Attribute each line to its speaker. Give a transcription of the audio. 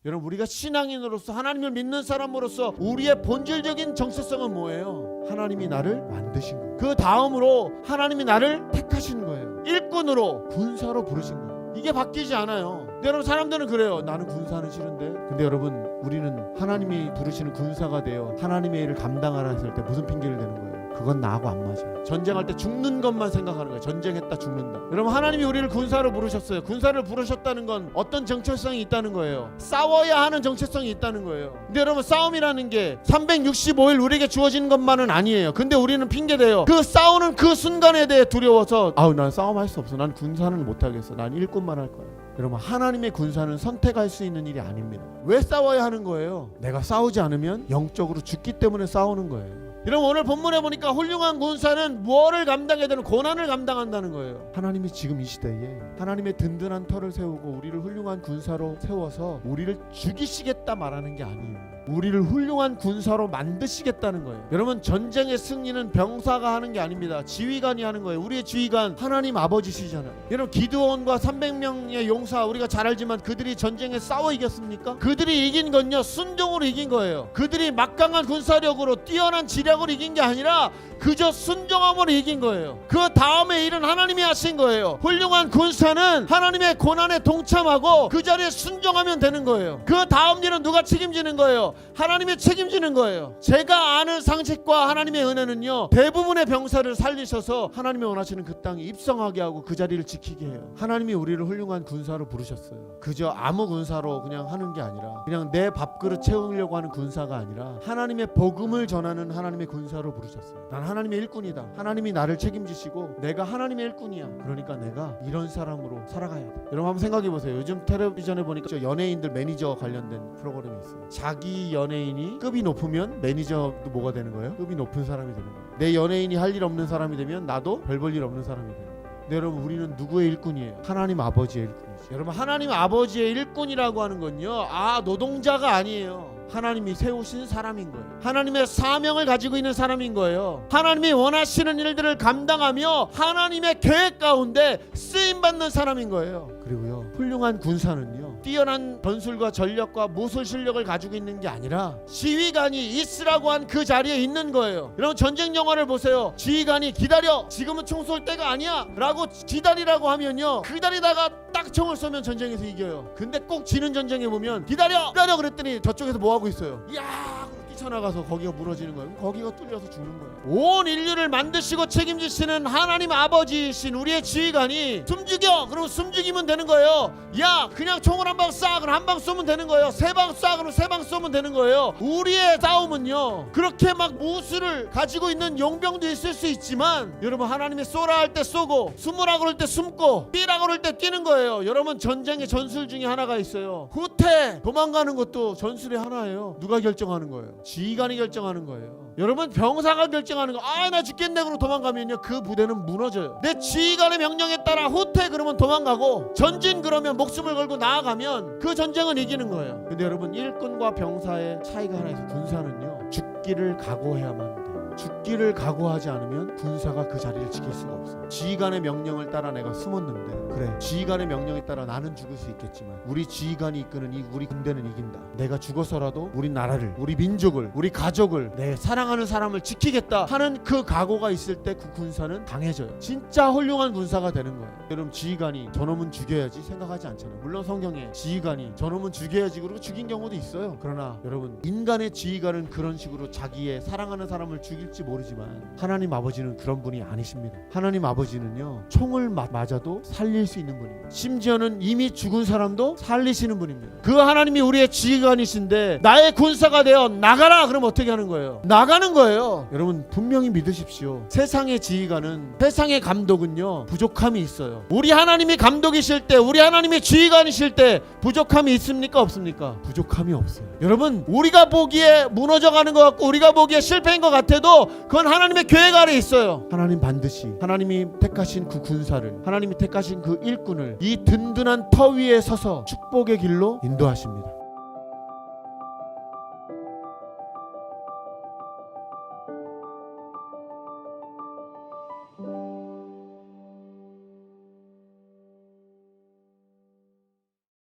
Speaker 1: 여러분, 우리가 신앙인으로서 하나님을 믿는 사람으로서 우리의 본질적인 정체성은 뭐예요? 하나님이 나를 만드신 거예요. 그 다음으로 하나님이 나를 택하신 거예요. 일꾼으로, 군사로 부르신 거예요. 이게 바뀌지 않아요. 근데 여러분, 사람들은 그래요. 나는 군사는 싫은데. 근데 여러분, 우리는 하나님이 부르시는 군사가 되어 하나님의 일을 감당하라 했을 때 무슨 핑계를 대는 거예요? 그건 나하고 안 맞아. 전쟁할 때 죽는 것만 생각하는 거예요. 전쟁했다 죽는다. 여러분, 하나님이 우리를 군사로 부르셨어요. 군사를 부르셨다는 건 어떤 정체성이 있다는 거예요. 싸워야 하는 정체성이 있다는 거예요. 근데 여러분, 싸움이라는 게 365일 우리에게 주어지는 것만은 아니에요. 근데 우리는 핑계대요. 그 싸우는 그 순간에 대해 두려워서 난 싸움할 수 없어. 난 군사는 못하겠어. 난 일꾼만 할 거야. 여러분, 하나님의 군사는 선택할 수 있는 일이 아닙니다. 왜 싸워야 하는 거예요? 내가 싸우지 않으면 영적으로 죽기 때문에 싸우는 거예요. 여러분, 오늘 본문에 보니까 훌륭한 군사는 무엇을 감당해야 되는, 고난을 감당한다는 거예요. 하나님이 지금 이 시대에 하나님의 든든한 터를 세우고 우리를 훌륭한 군사로 세워서 우리를 죽이시겠다 말하는 게 아니에요. 우리를 훌륭한 군사로 만드시겠다는 거예요. 여러분, 전쟁의 승리는 병사가 하는 게 아닙니다. 지휘관이 하는 거예요. 우리의 지휘관 하나님 아버지시잖아요. 여러분, 기드온과 300명의 용사, 우리가 잘 알지만 그들이 전쟁에 싸워 이겼습니까? 그들이 이긴 건요, 순종으로 이긴 거예요. 그들이 막강한 군사력으로 뛰어난 지략으로 이긴 게 아니라 그저 순종함으로 이긴 거예요. 그 다음에 일은 하나님이 하신 거예요. 훌륭한 군사는 하나님의 고난에 동참하고 그 자리에 순종하면 되는 거예요. 그 다음 일은 누가 책임지는 거예요? 하나님이 책임지는 거예요. 제가 아는 상식과 하나님의 은혜는요, 대부분의 병사를 살리셔서 하나님이 원하시는 그 땅에 입성하게 하고 그 자리를 지키게 해요. 하나님이 우리를 훌륭한 군사로 부르셨어요. 그저 아무 군사로 그냥 하는 게 아니라, 그냥 내 밥그릇 채우려고 하는 군사가 아니라 하나님의 복음을 전하는 하나님의 군사로 부르셨어요. 난 하나님의 일꾼이다. 하나님이 나를 책임지시고 내가 하나님의 일꾼이야. 그러니까 내가 이런 사람으로 살아가야 돼. 여러분, 한번 생각해 보세요. 요즘 텔레비전에 보니까 저 연예인들 매니저 관련된 프로그램이 있어요. 자기 연예인이 급이 높으면 매니저도 뭐가 되는 거예요? 급이 높은 사람이 되는 거예요. 내 연예인이 할 일 없는 사람이 되면 나도 별 볼 일 없는 사람이 돼요. 근데 여러분, 우리는 누구의 일꾼이에요? 하나님 아버지의 일꾼이죠. 여러분, 하나님 아버지의 일꾼이라고 하는 건요, 노동자가 아니에요. 하나님이 세우신 사람인 거예요. 하나님의 사명을 가지고 있는 사람인 거예요. 하나님이 원하시는 일들을 감당하며 하나님의 계획 가운데 쓰임받는 사람인 거예요. 그리고요, 훌륭한 군사는요, 뛰어난 전술과 전력과 무술 실력을 가지고 있는 게 아니라 지휘관이 있으라고 한 그 자리에 있는 거예요. 여러분, 전쟁 영화를 보세요. 지휘관이 기다려, 지금은 총 쏠 때가 아니야 라고 기다리라고 하면요, 기다리다가 딱 총을 쏘면 전쟁에서 이겨요. 근데 꼭 지는 전쟁에 보면 기다려 그랬더니 저쪽에서 뭐 하고 있어요? 야, 뛰쳐나가서 거기가 무너지는 거예요. 거기가 뚫려서 죽는 거예요. 온 인류를 만드시고 책임지시는 하나님 아버지이신 우리의 지휘관이 숨죽여, 그럼 숨죽이면 되는 거예요. 야, 그냥 총을 한 방 쏴, 그럼 한 방 쏘면 되는 거예요. 세 방 쏴, 그럼 세 방 쏘면 되는 거예요. 우리의 싸움은요, 그렇게 막 무술을 가지고 있는 용병도 있을 수 있지만, 여러분, 하나님이 쏘라 할 때 쏘고 숨으라 그럴 때 숨고 뛰라 그럴 때 뛰는 거예요. 여러분, 전쟁의 전술 중에 하나가 있어요. 후퇴, 도망가는 것도 전술의 하나예요. 누가 결정하는 거예요? 지휘관이 결정하는 거예요. 여러분, 병사가 결정하는 거. 나 죽겠네 그러고 도망가면요, 그 부대는 무너져요. 내 지휘관의 명령에 따라 후퇴 그러면 도망가고, 전진 그러면 목숨을 걸고 나아가면 그 전쟁은 이기는 거예요. 근데 여러분, 일꾼과 병사의 차이가 하나 있어요. 군사는요, 죽기를 각오해야만 돼요. 죽기를 각오하지 않으면 군사가 그 자리를 지킬 수가 없어요. 지휘관의 명령을 따라 내가 숨었는데, 그래, 지휘관의 명령에 따라 나는 죽을 수 있겠지만 우리 지휘관이 이끄는 이 우리 군대는 이긴다. 내가 죽어서라도 우리 나라를, 우리 민족을, 우리 가족을, 내 사랑하는 사람을 지키겠다 하는 그 각오가 있을 때 그 군사는 강해져요. 진짜 훌륭한 군사가 되는 거예요. 여러분, 지휘관이 저놈은 죽여야지 생각하지 않잖아요. 물론 성경에 지휘관이 저놈은 죽여야지 그러고 죽인 경우도 있어요. 그러나 여러분, 인간의 지휘관은 그런 식으로 자기의 사랑하는 사람을 죽일지 모르지만 하나님 아버지는 그런 분이 아니십니다. 하나님 아버지는요, 총을 맞아도 살릴 수 있는 분입니다. 심지어는 이미 죽은 사람도 살리시는 분입니다. 그 하나님이 우리의 지휘관이신데 나의 군사가 되어 나가라 그러면 어떻게 하는 거예요? 나가는 거예요. 여러분, 분명히 믿으십시오. 세상의 지휘관은, 세상의 감독은요, 부족함이 있어요. 우리 하나님이 감독이실 때, 우리 하나님이 지휘관이실 때 부족함이 있습니까? 없습니까? 부족함이 없어요. 여러분, 우리가 보기에 무너져가는 것 같고 우리가 보기에 실패인 것 같아도 그건 하나님의 계획 아래 있어요. 하나님 반드시 하나님이 택하신 그 군사를, 하나님이 택하신 그 일꾼을 이 든든한 터 위에 서서 축복의 길로 인도하십니다.